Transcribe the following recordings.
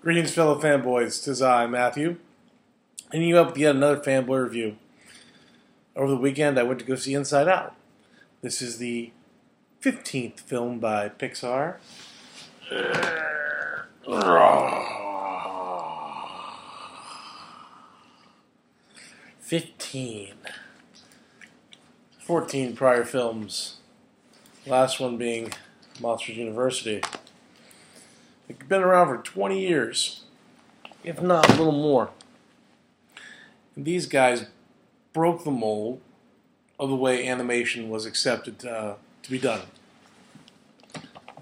Greetings, fellow fanboys. 'Tis I, Matthew, and you up with yet another fanboy review. Over the weekend, I went to go see Inside Out. This is the 15th film by Pixar. 15. 14 prior films. Last one being Monsters University. It's been around for 20 years, if not a little more. And these guys broke the mold of the way animation was accepted to be done.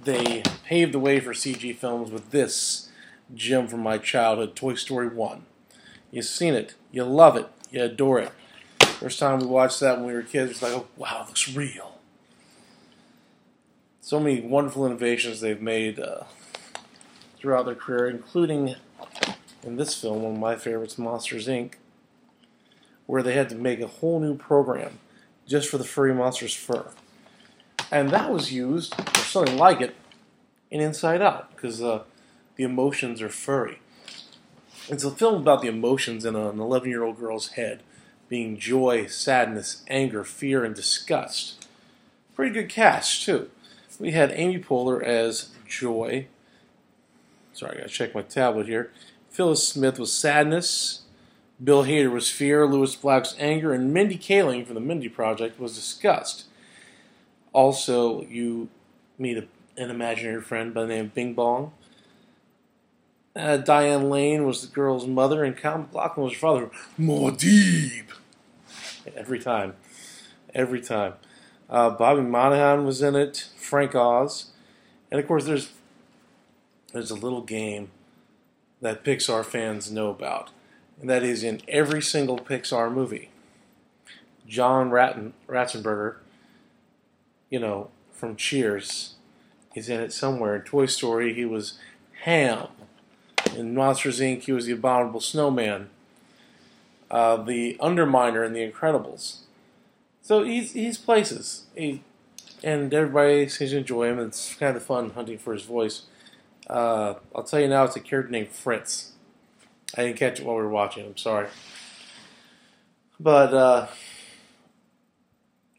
They paved the way for CG films with this gem from my childhood, Toy Story 1. You've seen it, you love it, you adore it. First time we watched that when we were kids, it was like, oh wow, it looks real. So many wonderful innovations they've made throughout their career, including in this film, one of my favorites, Monsters, Inc., where they had to make a whole new program just for the furry monster's fur. And that was used, or something like it, in Inside Out, because the emotions are furry. It's a film about the emotions in an 11-year-old girl's head, being joy, sadness, anger, fear, and disgust. Pretty good cast, too. We had Amy Poehler as Joy. Sorry, I gotta check my tablet here. Phyllis Smith was sadness. Bill Hader was fear. Louis Black's anger. And Mindy Kaling from the Mindy Project was disgust. Also, you meet an imaginary friend by the name of Bing Bong. Diane Lane was the girl's mother, and Kyle MacLachlan was her father. Muad'Dib! Every time. Every time. Bobby Monahan was in it. Frank Oz. And of course, there's a little game that Pixar fans know about. And that is in every single Pixar movie. John Ratzenberger, from Cheers, is in it somewhere. In Toy Story, he was Ham. In Monsters, Inc., he was the Abominable Snowman. The Underminer in The Incredibles. So he's places. And everybody seems to enjoy him. It's kind of fun hunting for his voice. I'll tell you now, it's a character named Fritz. I didn't catch it while we were watching. I'm sorry. But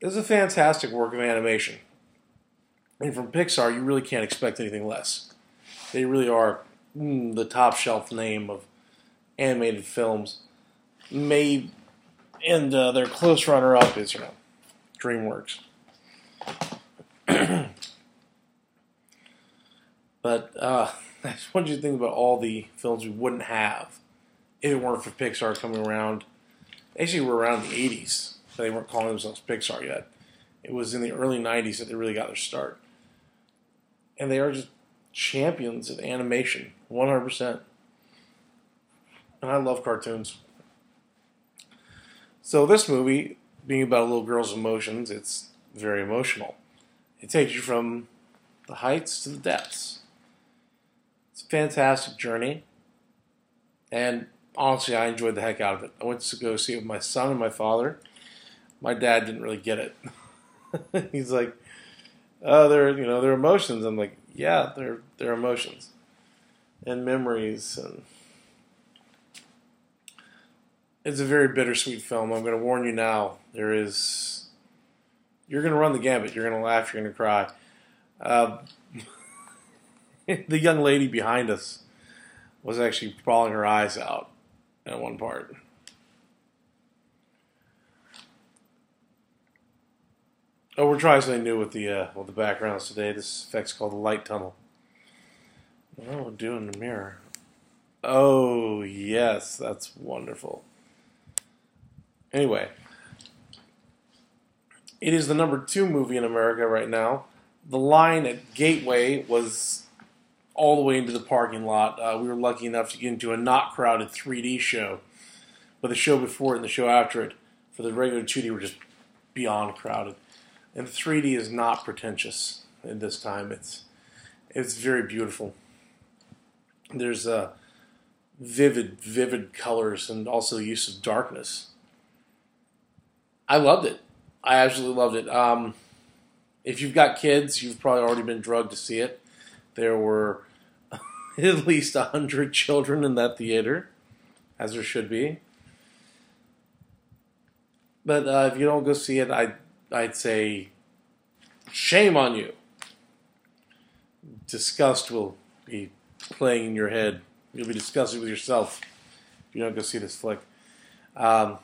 it's a fantastic work of animation. And from Pixar, you really can't expect anything less. They really are the top shelf name of animated films. And their close runner-up is, DreamWorks. But I just want you to think about all the films we wouldn't have if it weren't for Pixar coming around. Actually, we're around the 80s. They weren't calling themselves Pixar yet. It was in the early 90s that they really got their start. And they are just champions of animation, 100%. And I love cartoons. So this movie, being about a little girl's emotions, it's very emotional. It takes you from the heights to the depths. It's a fantastic journey. And honestly, I enjoyed the heck out of it. I went to go see it with my son and my father. My dad didn't really get it. He's like, "Oh, they're emotions." I'm like, "Yeah, they're emotions and memories." And it's a very bittersweet film. I'm going to warn you now. You're going to run the gambit. You're going to laugh. You're going to cry. The young lady behind us was actually bawling her eyes out at one part. Oh, we're trying something new with the backgrounds today. This effect's called the light tunnel. What do we do in the mirror? Oh, yes, that's wonderful. Anyway, it is the number 2 movie in America right now. The line at Gateway was all the way into the parking lot. We were lucky enough to get into a not crowded 3D show. But the show before it and the show after it, for the regular 2D, were just beyond crowded. And the 3D is not pretentious in this time. It's very beautiful. There's vivid colors and also the use of darkness. I loved it. I absolutely loved it. If you've got kids, you've probably already been drugged to see it. There were at least 100 children in that theater, as there should be. But if you don't go see it, I'd say shame on you. Disgust will be playing in your head. You'll be disgusted with yourself if you don't go see this flick. It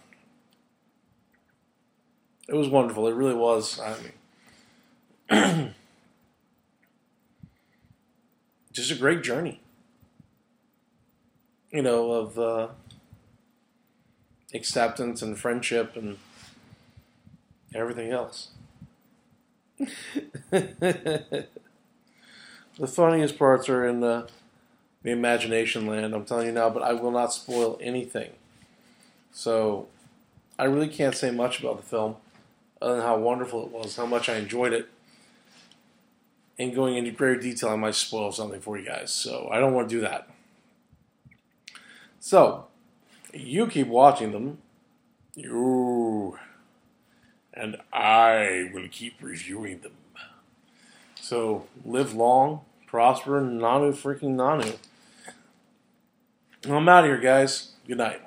was wonderful. It really was. I mean, just a great journey. You know, of acceptance and friendship and everything else. The funniest parts are in the imagination land, I'm telling you now, but I will not spoil anything. So, I really can't say much about the film, other than how wonderful it was, how much I enjoyed it. And going into great detail, I might spoil something for you guys, so I don't want to do that. So, you keep watching them. And I will keep reviewing them. So, live long, prosper, Nanu freaking Nanu. I'm out of here, guys. Good night.